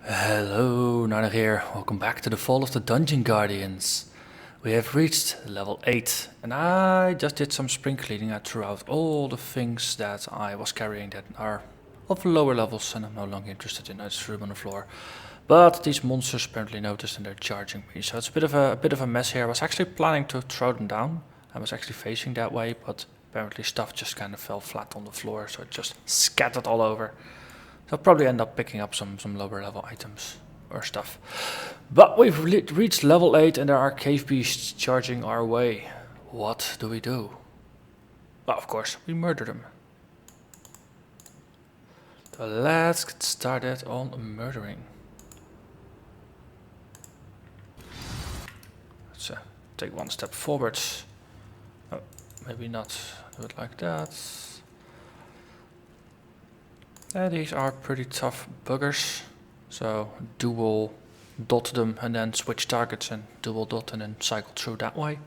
Hello, Narnach here. Welcome back to the Fall of the Dungeon Guardians. We have reached level 8 and I just did some spring cleaning. I threw out all the things that I was carrying that are of lower levels and I'm no longer interested in. I just threw them on the floor. But these monsters apparently noticed and they're charging me. So it's a bit of a mess here. I was actually planning to throw them down. I was actually facing that way, but apparently stuff just kind of fell flat on the floor, so it just scattered all over. So I'll probably end up picking up some lower level items or stuff. But we've reached level 8 and there are cave beasts charging our way. What do we do? Well, of course, we murder them. So let's get started on murdering. Let's take one step forwards. Oh, maybe not do it like that. These are pretty tough buggers, so dual dot them and then switch targets and dual dot and then cycle through that way.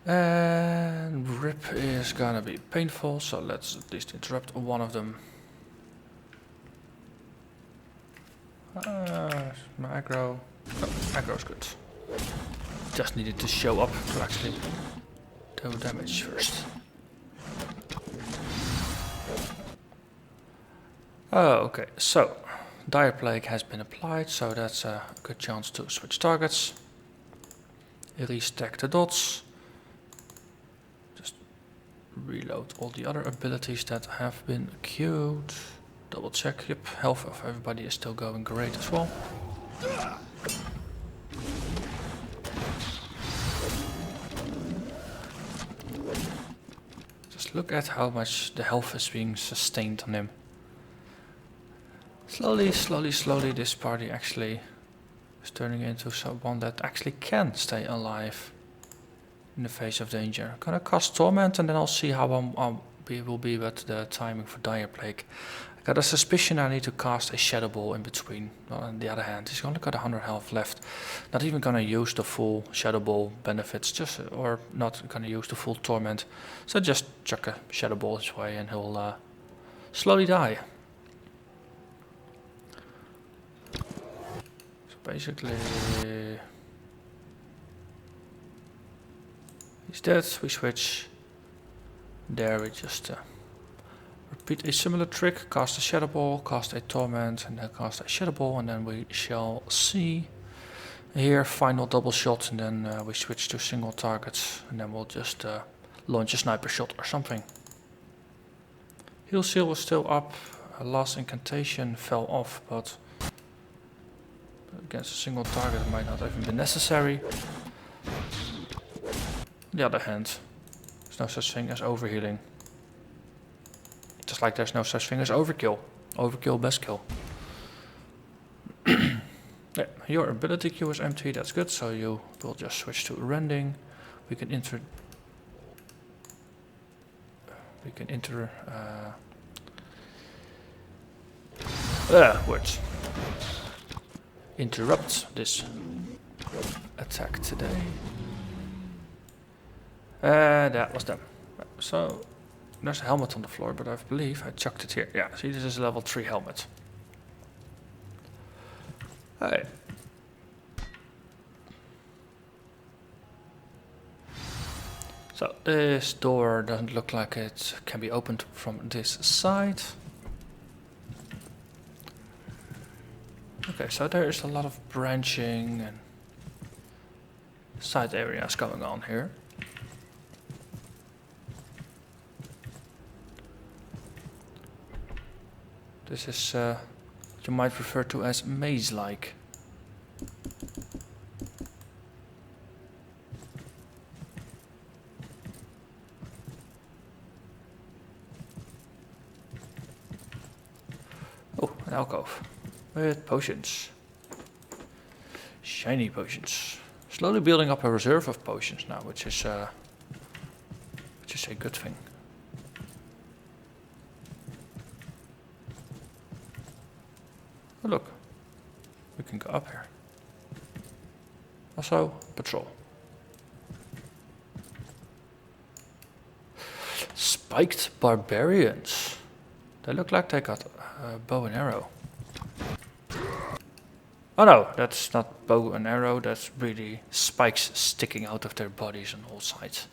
And rip is gonna be painful, so let's at least interrupt one of them. My aggro. Oh, aggro's good. Just needed to show up to actually do damage first. Oh, okay, so Dire Plague has been applied, so that's a good chance to switch targets. Restack the dots. Just reload all the other abilities that have been queued. Double check, yep, health of everybody is still going great as well. Just look at how much the health is being sustained on him. Slowly, this party actually is turning into someone that actually can stay alive in the face of danger. I'm gonna cast Torment and then I'll see how I will be with the timing for Dire Plague. I got a suspicion I need to cast a Shadow Ball in between. Well, on the other hand, he's only got 100 health left. Not even gonna use the full Shadow Ball benefits, or not gonna use the full Torment. So just chuck a Shadow Ball his way and he'll slowly die. Basically, he's dead, we switch. There we just repeat a similar trick, cast a Shadow Ball, cast a Torment, and then cast a Shadow Ball, and then we shall see. Here, final double shot, and then we switch to single targets, and then we'll just launch a sniper shot or something. Heal Seal was still up, last incantation fell off, but against a single target it might not even be necessary. On the other hand, there's no such thing as overhealing. Just like there's no such thing as overkill. Overkill, best kill. Yeah, your ability queue is empty, that's good, so you will just switch to rending. We can words. Interrupt this attack today. That was them. So there's a helmet on the floor, but I believe I chucked it here. Yeah, see, this is a level 3 helmet. Hey. So this door doesn't look like it can be opened from this side. Okay, so there is a lot of branching and side areas going on here. This is what you might refer to as maze-like. Oh, an alcove. With potions. Shiny potions. Slowly building up a reserve of potions now, which is a good thing. Oh, look, we can go up here. Also, patrol. Piqued Barbarians. They look like they got a bow and arrow. Oh no, that's not bow and arrow, that's really spikes sticking out of their bodies on all sides.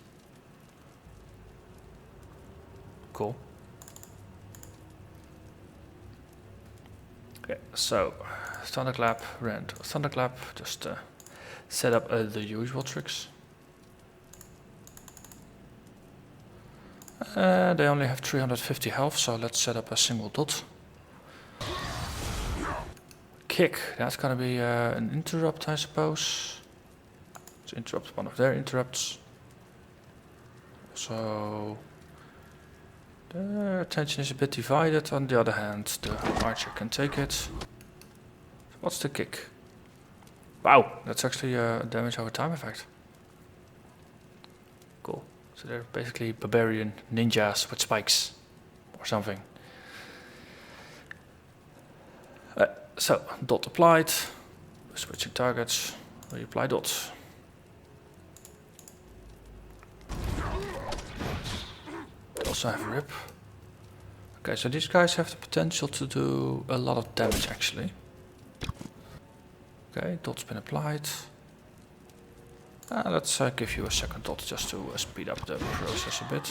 Cool. Okay, so thunderclap, rend, thunderclap, just set up the usual tricks. They only have 350 health, so let's set up a single dot. Kick, that's gonna be an interrupt, I suppose. Let's interrupt one of their interrupts. So their attention is a bit divided. On the other hand, the archer can take it. What's the kick? Wow, that's actually a damage over time effect. Cool. So they're basically barbarian ninjas with spikes or something. So, dot applied. Switching targets. Reapply dot. They also have rip. Okay, so these guys have the potential to do a lot of damage actually. Okay, dot's been applied. Let's give you a second dot just to speed up the process a bit.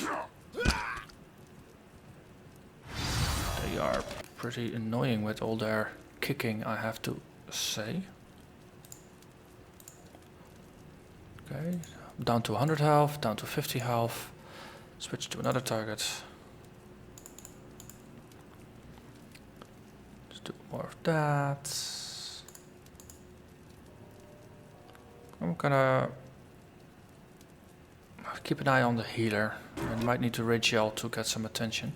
They are pretty annoying with all their kicking, I have to say. Okay, down to 100 health, down to 50 health. Switch to another target. Let's do more of that. I'm gonna keep an eye on the healer. I might need to rage yell to get some attention.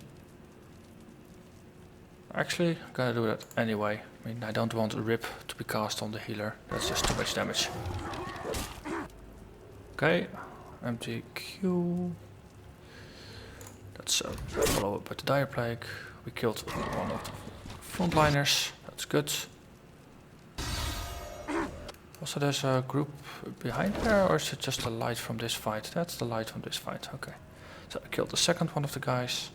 Actually, I'm gonna do that anyway. I mean, I don't want a rip to be cast on the healer. That's just too much damage. Okay, empty Q. Let's follow up with the dire plague. We killed one of the frontliners. That's good. Also, there's a group behind there, or is it just the light from this fight? That's the light from this fight. Okay. So I killed the second one of the guys.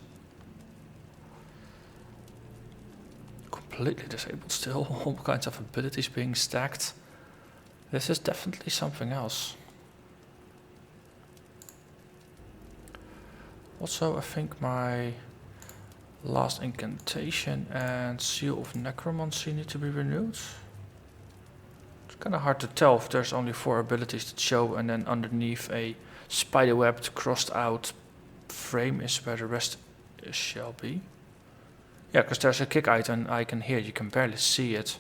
Completely disabled still. All kinds of abilities being stacked. This is definitely something else. Also, I think my last incantation and seal of necromancy need to be renewed. It's kind of hard to tell if there's only 4 abilities that show, and then underneath a spiderwebbed crossed out frame is where the rest shall be. Yeah, because there's a kick item icon here, you can barely see it.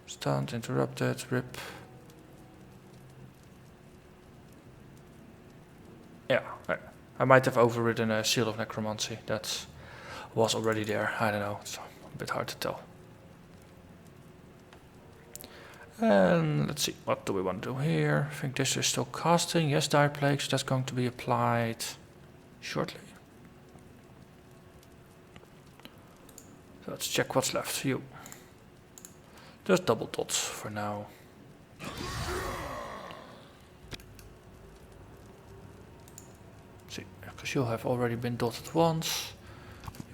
Stunned, interrupted, rip. Yeah, I might have overridden a seal of necromancy. That was already there, I don't know, it's a bit hard to tell. And let's see, what do we want to do here? I think this is still casting. Yes, dire plague, so that's going to be applied shortly. So let's check what's left. You. Just double dots for now. See, because you have already been dotted once.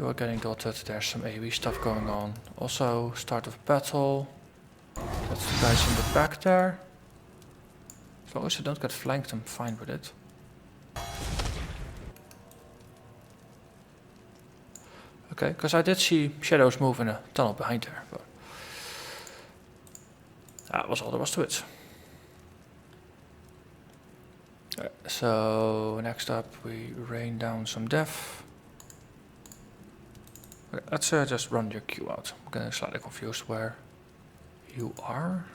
You are getting dotted. There's some AoE stuff going on. Also, start of battle. That's the guys in the back there. As long as I don't get flanked, I'm fine with it. Okay, because I did see shadows move in a tunnel behind there, but that was all there was to it. So next up we rain down some death. Okay, let's just run your Q out. I'm getting slightly confused where you are.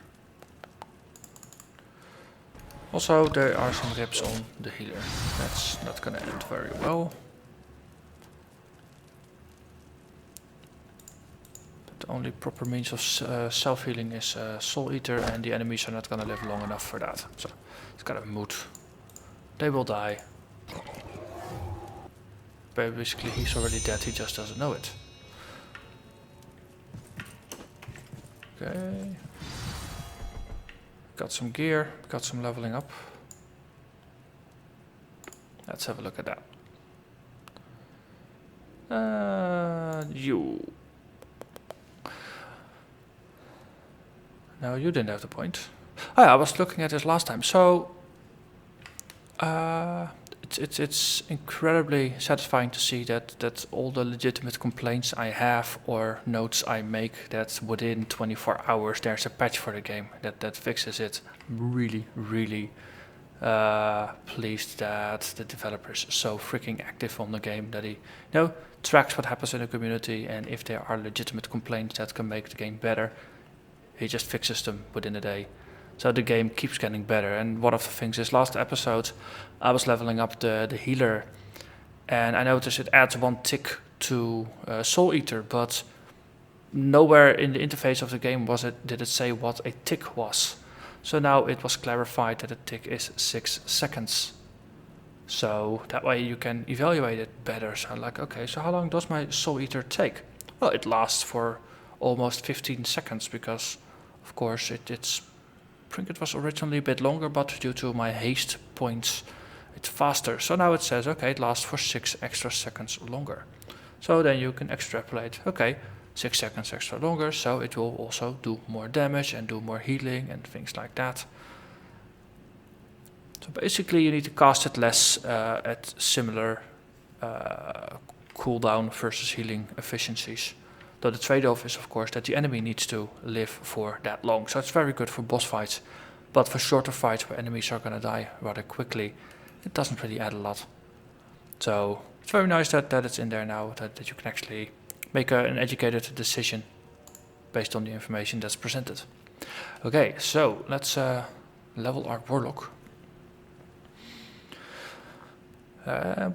Also, there are some rips on the healer. That's not gonna end very well. But the only proper means of self-healing is Soul Eater, and the enemies are not gonna live long enough for that. So it's kind of moot. They will die. But basically he's already dead, he just doesn't know it. Okay. Got some gear, got some leveling up. Let's have a look at that. You. No, you didn't have the point. Oh, yeah, I was looking at this last time. So, it's incredibly satisfying to see that all the legitimate complaints I have or notes I make, that within 24 hours there's a patch for the game that fixes it. Really, really pleased that the developer is so freaking active on the game that he tracks what happens in the community, and if there are legitimate complaints that can make the game better, he just fixes them within a day. So the game keeps getting better. And one of the things is, last episode I was leveling up the healer, and I noticed it adds 1 tick to Soul Eater, but nowhere in the interface of the game did it say what a tick was. So now it was clarified that a tick is 6 seconds. So that way you can evaluate it better. So like, okay, so how long does my Soul Eater take? Well, it lasts for almost 15 seconds because, of course, I think it was originally a bit longer, but due to my haste points, it's faster. So now it says, okay, it lasts for 6 extra seconds longer. So then you can extrapolate, okay, 6 seconds extra longer, so it will also do more damage and do more healing and things like that. So basically you need to cast it less at similar cooldown versus healing efficiencies. Though the trade-off is, of course, that the enemy needs to live for that long. So it's very good for boss fights. But for shorter fights where enemies are going to die rather quickly, it doesn't really add a lot. So it's very nice that it's in there now, that you can actually make an educated decision based on the information that's presented. Okay, so let's level our Warlock.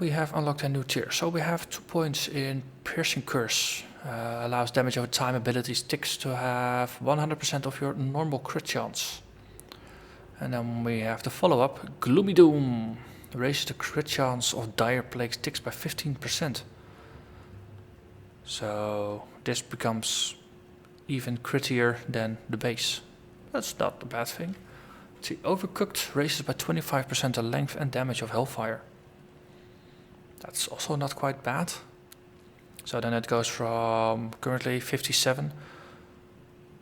We have unlocked a new tier. So we have 2 points in Piercing Curse. Allows damage over time abilities ticks to have 100% of your normal crit chance. And then we have the follow-up, Gloomy Doom. Raises the crit chance of dire plagues ticks by 15%. So this becomes even crittier than the base. That's not a bad thing. See, Overcooked raises by 25% the length and damage of Hellfire. That's also not quite bad. So then it goes from currently 57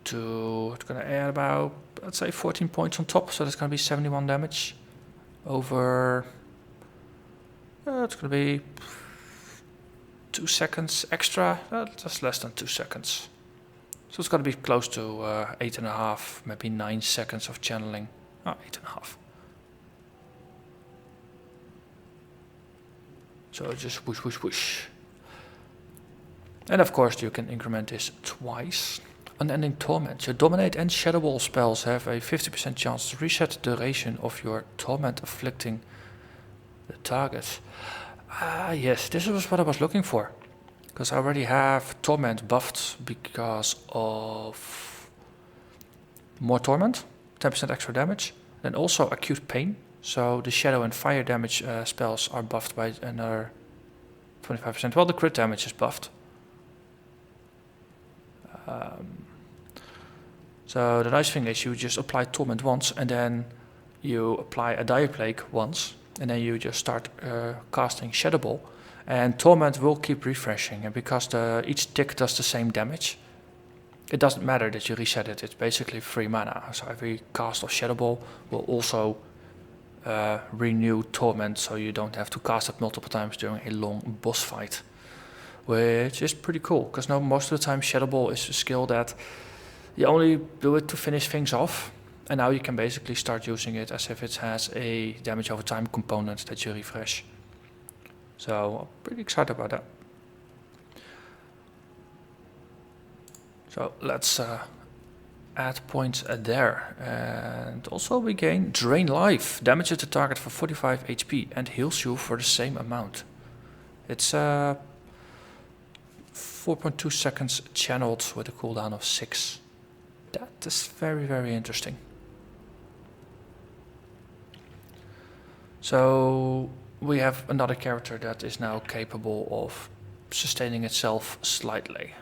to, it's going to add about, let's say 14 points on top. So that's going to be 71 damage over, it's going to be 2 seconds extra, just less than 2 seconds. So it's going to be close to 8.5, maybe 9 seconds of channeling. 8.5. So just whoosh, whoosh, whoosh. And of course you can increment this twice. Unending Torment. Your Dominate and Shadow Ball spells have a 50% chance to reset the duration of your torment afflicting the target. Yes, this was what I was looking for. Because I already have Torment buffed because of more Torment, 10% extra damage. Then also Acute Pain. So the Shadow and Fire damage spells are buffed by another 25%. Well, the crit damage is buffed. So the nice thing is you just apply Torment once and then you apply a Dire Plague once and then you just start casting Shadow Ball, and Torment will keep refreshing, and because each tick does the same damage, it doesn't matter that you reset it. It's basically free mana. So every cast of Shadow Ball will also renew Torment, so you don't have to cast it multiple times during a long boss fight. Which is pretty cool, because most of the time Shadow Ball is a skill that you only do it to finish things off, and now you can basically start using it as if it has a damage over time component that you refresh. So I'm pretty excited about that. So let's add points there. And also we gain Drain Life. Damages the target for 45 HP and heals you for the same amount. It's 4.2 seconds channeled with a cooldown of 6. That is very, very interesting. So we have another character that is now capable of sustaining itself slightly.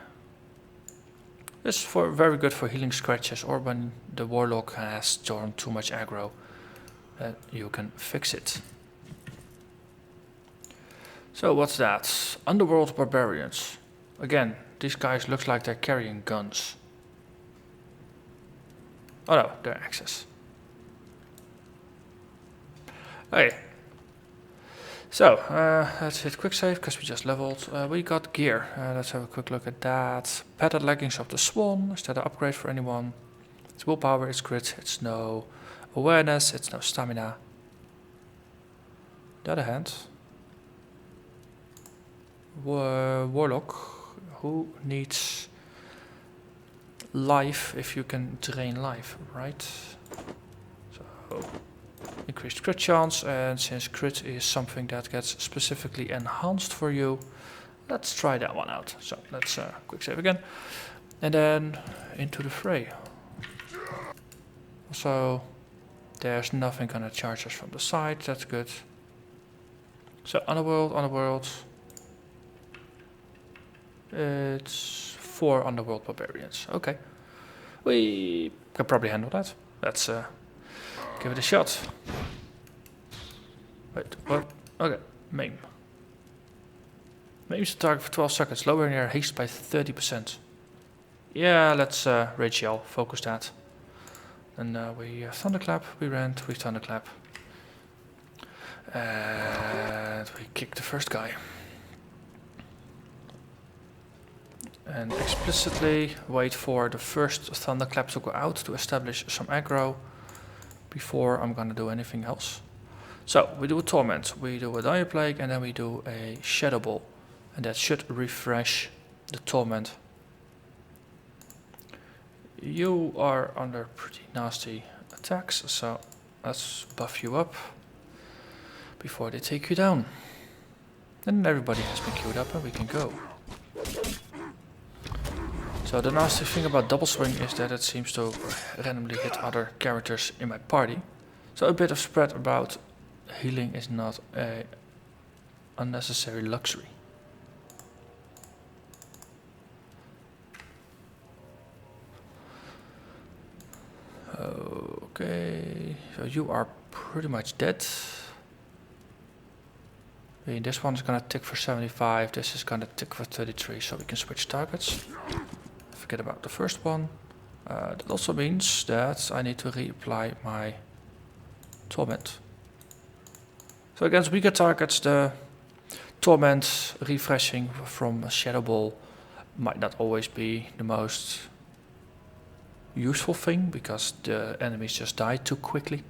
This is very good for healing scratches, or when the Warlock has drawn too much aggro, you can fix it. So what's that? Underworld Barbarians. Again, these guys look like they're carrying guns. Oh no, they're axes. Okay. So, let's hit quick save because we just leveled. We got gear. Let's have a quick look at that. Padded leggings of the Swan. Is that an upgrade for anyone? It's willpower, it's grit, it's no awareness, it's no stamina. On the other hand, Warlock, who needs life if you can drain life, right? So, increased crit chance, and since crit is something that gets specifically enhanced for you, let's try that one out. So let's quick save again, and then into the fray. So there's nothing gonna charge us from the side, that's good. So Underworld. It's 4 Underworld Barbarians, okay. We can probably handle that. Let's give it a shot. Wait, what? Okay, maim. Maims the target for 12 seconds, lowering their haste by 30%. Yeah, let's Rage Yell, focus that. And we Thunderclap, we rent, we Thunderclap. And we kick the first guy. And explicitly wait for the first Thunderclap to go out to establish some aggro before I'm gonna do anything else. So, we do a Torment, we do a Dire Plague, and then we do a Shadow Ball. And that should refresh the Torment. You are under pretty nasty attacks, so let's buff you up before they take you down. And everybody has been queued up and we can go. So the nasty thing about double swing is that it seems to randomly hit other characters in my party. So a bit of spread about healing is not a unnecessary luxury. Okay, so you are pretty much dead. This one is gonna tick for 75, this is gonna tick for 33, so we can switch targets. Forget about the first one. That also means that I need to reapply my Torment. So against weaker targets, the Torment refreshing from a Shadow Ball might not always be the most useful thing, because the enemies just die too quickly.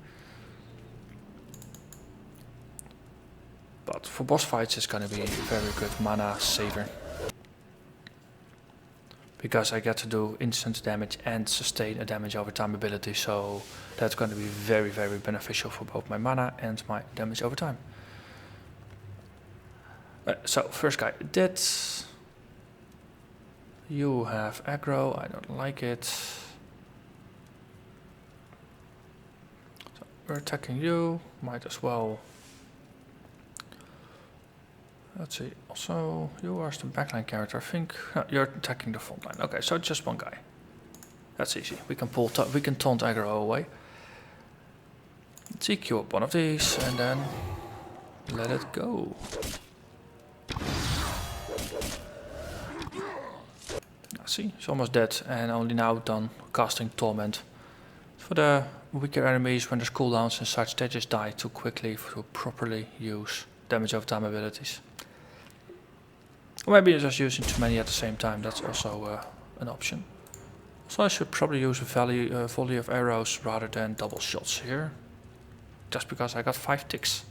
But for boss fights it's gonna be a very good mana saver. Because I get to do instant damage and sustain a damage over time ability, so that's gonna be very, very beneficial for both my mana and my damage over time. So, first guy dead. You have aggro, I don't like it. We're attacking you, might as well. Let's see, also, you are the backline character, I think. No, you're attacking the front line. Okay, so just one guy. That's easy. We can we can taunt aggro away. Let's see, queue up one of these, and then let it go. See, it's almost dead, and only now done casting Torment. For the weaker enemies, when there's cooldowns and such, they just die too quickly to properly use damage over time abilities. Or maybe you're just using too many at the same time, that's also an option. So I should probably use a volley of arrows rather than double shots here. Just because I got 5 ticks.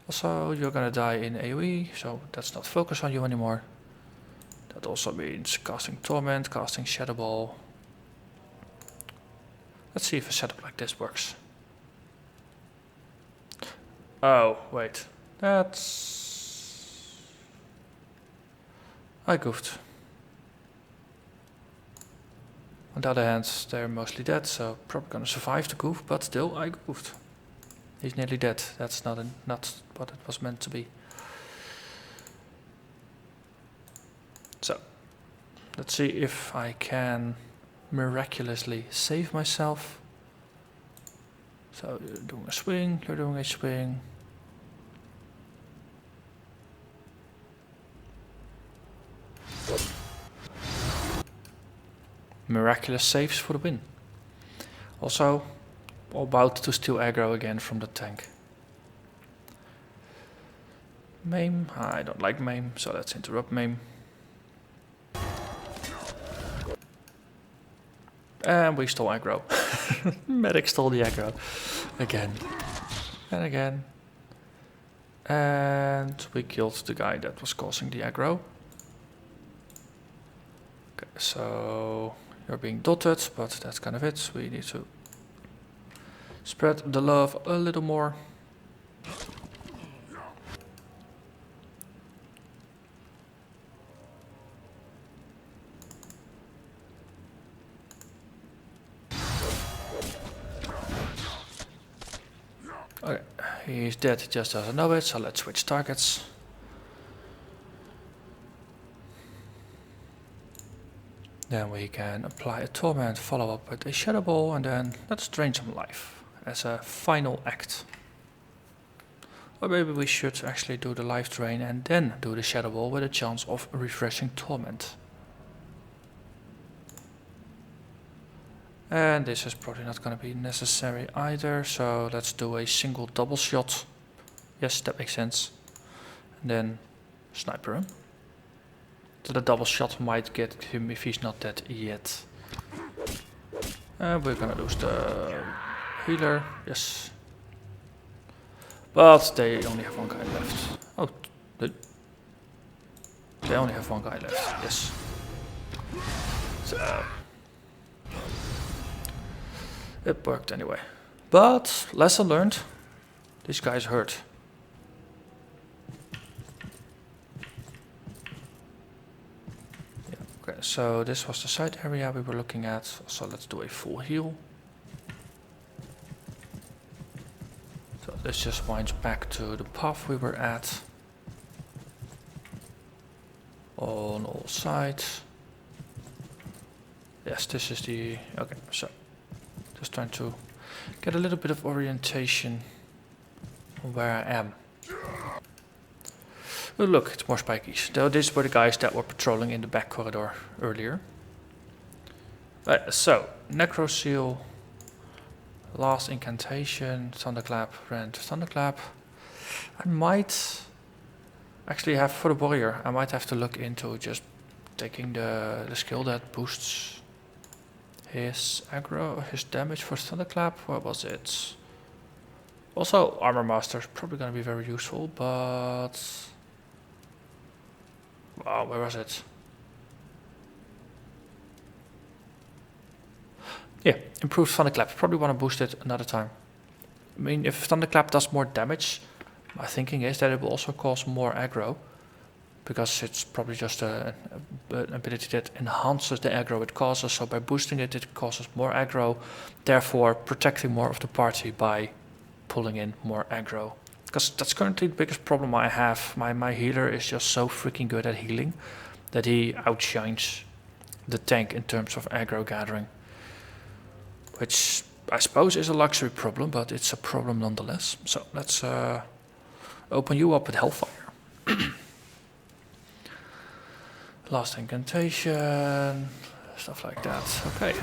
Also, you're gonna die in AoE, so that's not focus on you anymore. That also means casting Torment, casting Shadow Ball. Let's see if a setup like this works. Oh, wait. That's... I goofed. On the other hand, they're mostly dead, so probably gonna survive the goof, but still, I goofed. He's nearly dead. That's not what it was meant to be. So, let's see if I can miraculously save myself. So, you're doing a swing, you're doing a swing. miraculous saves for the win. Also, about to steal aggro again from the tank. Maim, I don't like Maim, so let's interrupt Maim. And we stole aggro. Medic stole the aggro. Again. And again. And we killed the guy that was causing the aggro. Okay, so you're being dotted, but that's kind of it. We need to spread the love a little more. Okay, he's dead, he just doesn't know it, so let's switch targets. Then we can apply a torment, follow up with a shadow ball, and then let's drain some life as a final act. Or maybe we should actually do the life drain and then do the shadow ball with a chance of refreshing torment. And this is probably not going to be necessary either, so let's do a single double shot. Yes, that makes sense. And then sniper him. So the double shot might get him if he's not dead yet. And we're gonna lose the healer, yes. But they only have one guy left. Oh, they only have one guy left, yes. So it worked anyway. But lesson learned, this guy's hurt. Yeah, okay, so this was the side area we were looking at. So let's do a full heal. So this just winds back to the path we were at. On all sides. Yes, this is the... okay, so just trying to get a little bit of orientation on where I am. Oh look, it's more spikies. Though these were the guys that were patrolling in the back corridor earlier. So, Necro Seal, last incantation, Thunderclap, Rend, Thunderclap. I might actually have, for the warrior, I might have to look into just taking the skill that boosts his aggro, his damage for Thunderclap. What was it? Also, Armor Master is probably going to be very useful, but... wow, where was it? Yeah, improved Thunderclap. Probably want to boost it another time. I mean, if Thunderclap does more damage, my thinking is that it will also cause more aggro. Because it's probably just an ability that enhances the aggro it causes. So by boosting it, it causes more aggro. Therefore, protecting more of the party by pulling in more aggro. Because that's currently the biggest problem I have. My healer is just so freaking good at healing that he outshines the tank in terms of aggro gathering. Which I suppose is a luxury problem, but it's a problem nonetheless. So let's open you up with Hellfire. Last incantation, stuff like that. Okay.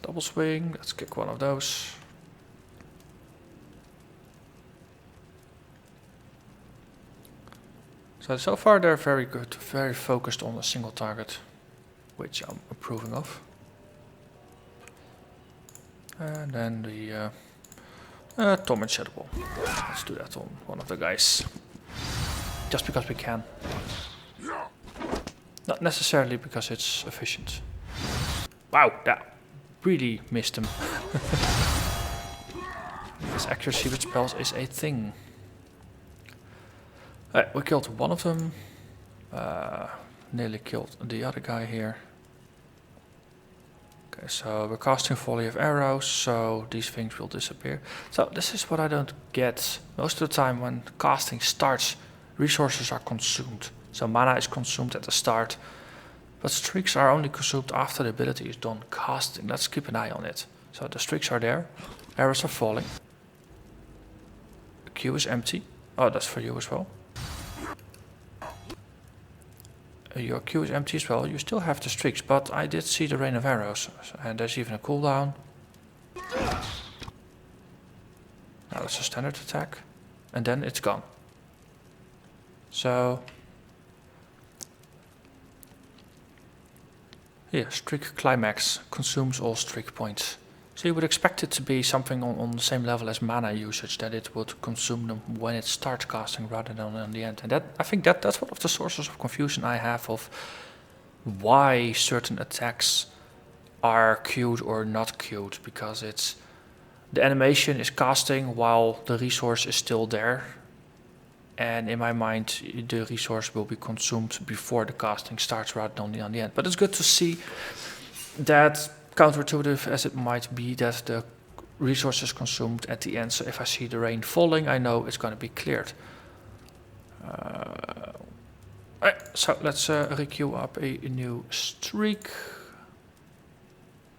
Double swing, let's kick one of those. So far they're very good, very focused on a single target, which I'm approving of. And then the Torment Shadow Ball. Let's do that on one of the guys. Just because we can. Not necessarily because it's efficient. Wow, that really missed him. His accuracy with spells is a thing. We killed one of them. Nearly killed the other guy here. Okay, so we're casting volley of arrows, so these things will disappear. So this is what I don't get. Most of the time when casting starts, resources are consumed. So mana is consumed at the start, but streaks are only consumed after the ability is done casting. Let's keep an eye on it. So the streaks are there, arrows are falling. The queue is empty. Oh, that's for you as well. your queue is empty as well. You still have the streaks, but I did see the rain of arrows, and there's even a cooldown. Now it's a standard attack, and then it's gone. So, yeah, streak climax consumes all streak points. So you would expect it to be something on the same level as mana usage, that it would consume them when it starts casting rather than in the end. And that, I think that's one of the sources of confusion I have of why certain attacks are queued or not queued, because it's the animation is casting while the resource is still there. And in my mind, the resource will be consumed before the casting starts rather than on the end. But it's good to see that, counterintuitive as it might be, that the resource is consumed at the end. So if I see the rain falling, I know it's going to be cleared. Alright, so let's requeue up a new streak.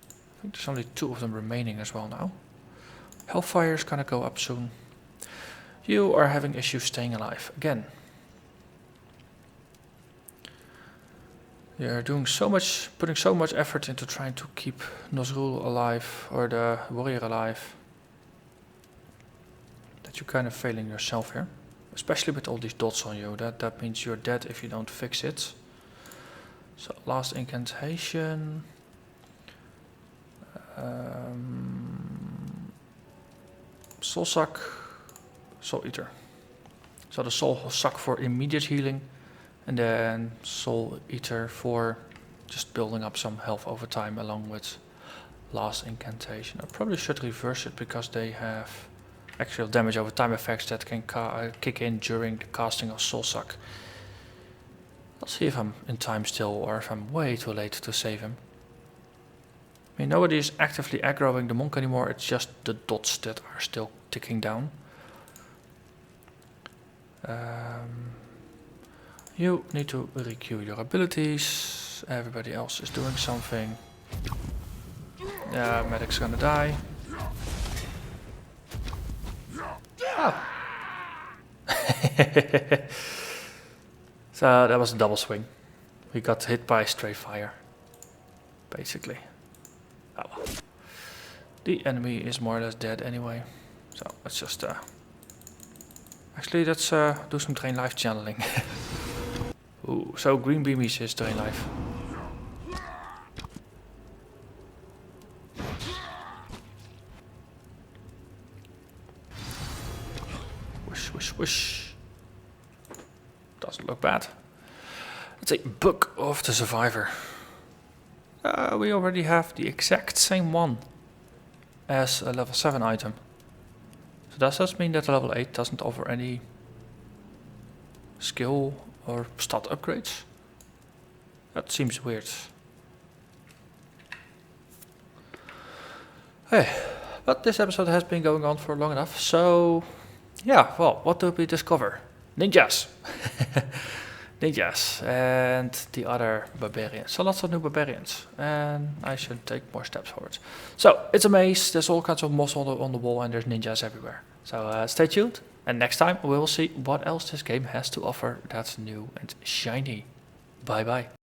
I think there's only 2 of them remaining as well now. Hellfire is going to go up soon. You are having issues staying alive again. You're doing so much, putting so much effort into trying to keep Nazrul alive, or the warrior alive, that you're kind of failing yourself here. Especially with all these dots on you. That means you're dead if you don't fix it. So last incantation. Soul suck, soul eater. So the soul suck for immediate healing. And then Soul Eater for just building up some health over time, along with last incantation. I probably should reverse it because they have actual damage over time effects that can kick in during the casting of Soul Suck. I'll see if I'm in time still or if I'm way too late to save him. I mean, nobody is actively aggroing the monk anymore, it's just the dots that are still ticking down. You need to requeue your abilities. Everybody else is doing something. Yeah, medic's gonna die. Oh. So that was a double swing. We got hit by stray fire, basically. Oh well. The enemy is more or less dead anyway. So let's just actually let's do some drain life channeling. Ooh, so green beamies is drain life. Whoosh, whoosh, whoosh. Doesn't look bad. It's a Book of the Survivor. We already have the exact same one as a level 7 item. So does that mean that level 8 doesn't offer any skill or stat upgrades? That seems weird. Hey, but this episode has been going on for long enough, so yeah, well, what did we discover? Ninjas! Ninjas and the other barbarians. So lots of new barbarians, and I should take more steps forward. So it's a maze, there's all kinds of moss on the wall, and there's ninjas everywhere. So stay tuned, and next time we will see what else this game has to offer that's new and shiny. Bye bye.